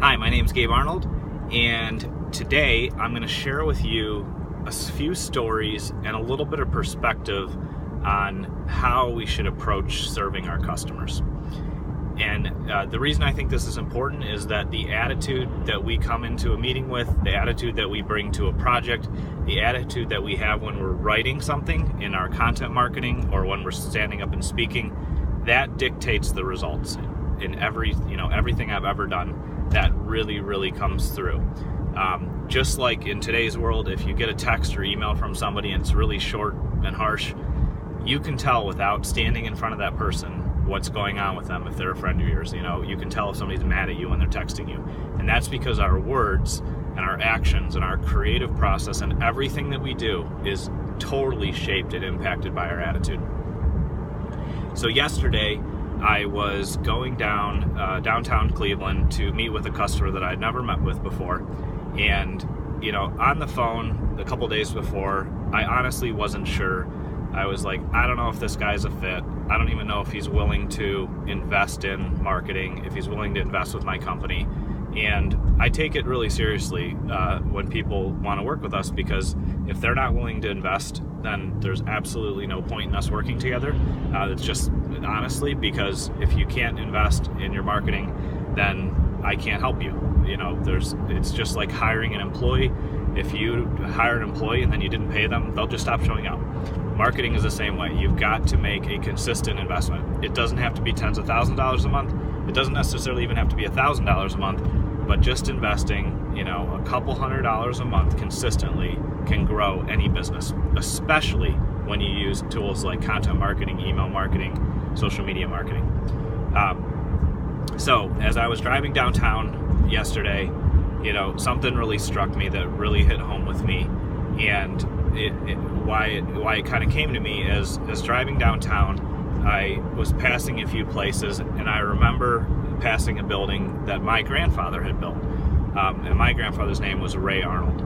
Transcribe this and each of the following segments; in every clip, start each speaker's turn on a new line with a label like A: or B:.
A: Hi, my name is Gabe Arnold, and today I'm going to share with you a few stories and a little bit of perspective on how we should approach serving our customers. And the reason I think this is important is that the attitude that we come into a meeting with, the attitude that we bring to a project, the attitude that we have when we're writing something in our content marketing or when we're standing up and speaking, that dictates the results in everything I've ever done. That really comes through. Just like in today's world, if you get a text or email from somebody and it's really short and harsh, you can tell without standing in front of that person what's going on with them. If they're a friend of yours, you can tell if somebody's mad at you when they're texting you. And that's because our words and our actions and our creative process and everything that we do is totally shaped and impacted by our attitude. So yesterday, I was going downtown Cleveland to meet with a customer that I'd never met with before. And, on the phone a couple days before, I honestly wasn't sure. I was like, I don't know if this guy's a fit. I don't even know if he's willing to invest in marketing, if he's willing to invest with my company. And I take it really seriously when people want to work with us, because if they're not willing to invest, then there's absolutely no point in us working together. It's just honestly, because if you can't invest in your marketing, then I can't help you. It's just like hiring an employee. If you hire an employee and then you didn't pay them, they'll just stop showing up. Marketing is the same way. You've got to make a consistent investment. It doesn't have to be tens of thousands of dollars a month. It doesn't necessarily even have to be $1,000 a month, but just investing, a couple $100 a month consistently can grow any business, especially when you use tools like content marketing, email marketing, social media marketing. So as I was driving downtown yesterday, something really struck me that really hit home with me. And why it kind of came to me as driving downtown, I was passing a few places, and I remember passing a building that my grandfather had built. And my grandfather's name was Ray Arnold.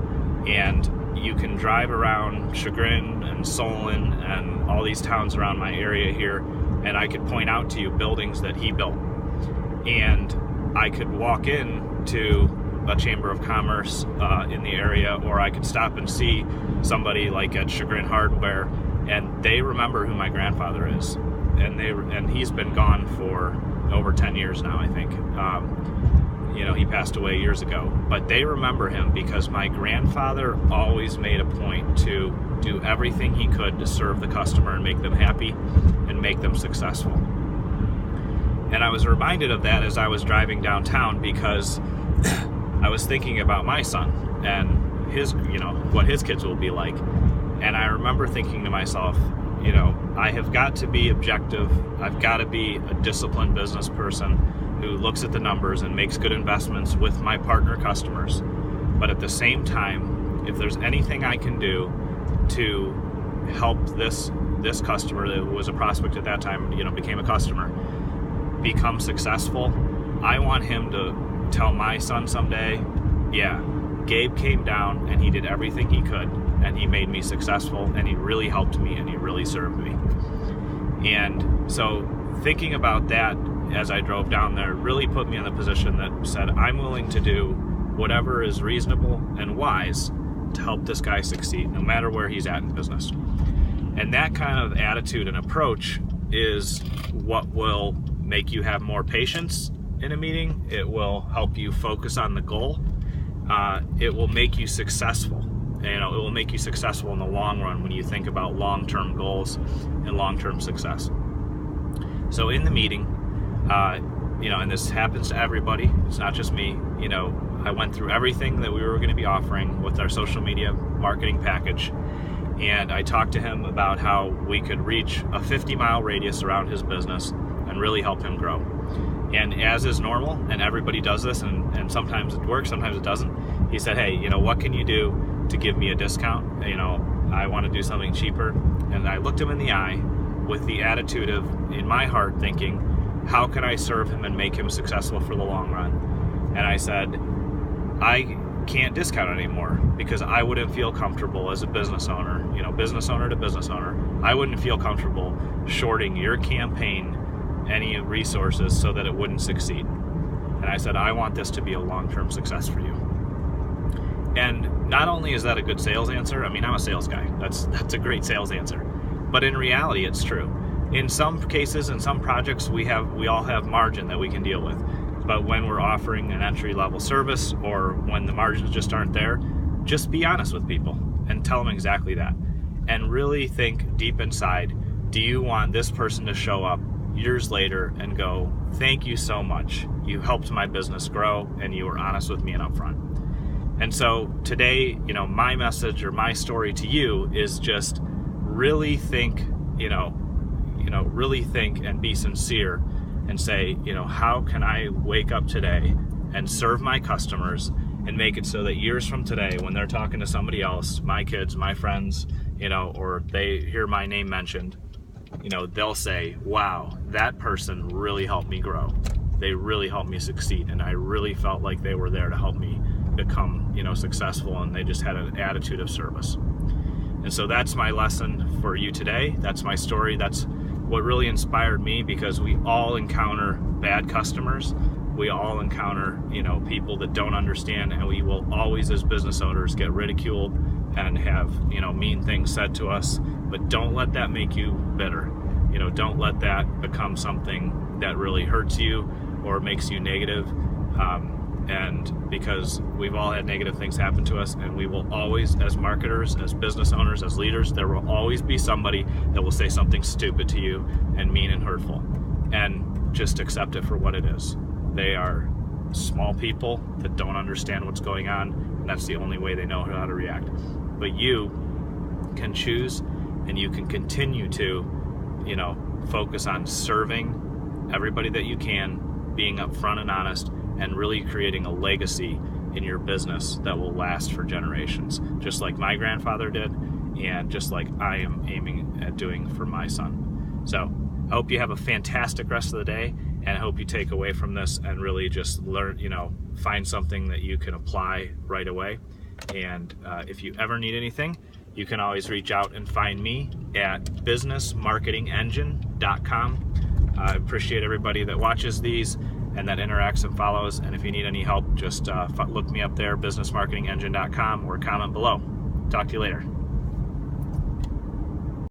A: And you can drive around Chagrin and Solon and all these towns around my area here, and I could point out to you buildings that he built. And I could walk in to a Chamber of Commerce in the area, or I could stop and see somebody like at Chagrin Hardware, and they remember who my grandfather is. And he's been gone for over 10 years now, I think. He passed away years ago, but they remember him because my grandfather always made a point to do everything he could to serve the customer and make them happy and make them successful. And I was reminded of that as I was driving downtown, because I was thinking about my son and his, what his kids will be like. And I remember thinking to myself, I have got to be objective. I've got to be a disciplined business person who looks at the numbers and makes good investments with my partner customers. But at the same time, if there's anything I can do to help this customer that was a prospect at that time, became a customer, become successful, I want him to tell my son someday, yeah, Gabe came down and he did everything he could, and he made me successful, and he really helped me, and he really served me. And so thinking about that as I drove down there really put me in the position that said, I'm willing to do whatever is reasonable and wise to help this guy succeed, no matter where he's at in business. And that kind of attitude and approach is what will make you have more patience in a meeting. It will help you focus on the goal. It will make you successful. It will make you successful in the long run when you think about long-term goals and long-term success. So in the meeting, and this happens to everybody, it's not just me, I went through everything that we were going to be offering with our social media marketing package. And I talked to him about how we could reach a 50-mile radius around his business and really help him grow. And as is normal, and everybody does this, and sometimes it works, sometimes it doesn't, he said, hey, what can you do to give me a discount? I want to do something cheaper. And I looked him in the eye with the attitude of, in my heart, thinking, how can I serve him and make him successful for the long run? And I said, I can't discount anymore, because I wouldn't feel comfortable as a business owner, business owner to business owner, I wouldn't feel comfortable shorting your campaign any resources so that it wouldn't succeed. And I said, I want this to be a long-term success for you. And not only is that a good sales answer, I mean, I'm a sales guy. That's a great sales answer. But in reality, it's true. In some cases, in some projects, we all have margin that we can deal with. But when we're offering an entry-level service, or when the margins just aren't there, just be honest with people and tell them exactly that. And really think deep inside, do you want this person to show up years later and go, thank you so much. You helped my business grow and you were honest with me and upfront. And so today, my message or my story to you is just really think, really think and be sincere and say, how can I wake up today and serve my customers and make it so that years from today, when they're talking to somebody else, my kids, my friends, or they hear my name mentioned, they'll say, wow, that person really helped me grow. They really helped me succeed. And I really felt like they were there to help me become, successful, and they just had an attitude of service. And so that's my lesson for you today. That's my story. That's what really inspired me, because we all encounter bad customers. We all encounter, people that don't understand, and we will always, as business owners, get ridiculed and have, mean things said to us. But don't let that make you bitter. Don't let that become something that really hurts you or makes you negative. And because we've all had negative things happen to us, and we will always, as marketers, as business owners, as leaders, there will always be somebody that will say something stupid to you and mean and hurtful. And just accept it for what it is. They are small people that don't understand what's going on, and that's the only way they know how to react. But you can choose, and you can continue to, focus on serving everybody that you can, being upfront and honest, and really creating a legacy in your business that will last for generations, just like my grandfather did, and just like I am aiming at doing for my son. So I hope you have a fantastic rest of the day, and I hope you take away from this and really just learn, find something that you can apply right away. And if you ever need anything, you can always reach out and find me at businessmarketingengine.com. I appreciate everybody that watches these and that interacts and follows. And if you need any help, just look me up there, businessmarketingengine.com, or comment below. Talk to you later.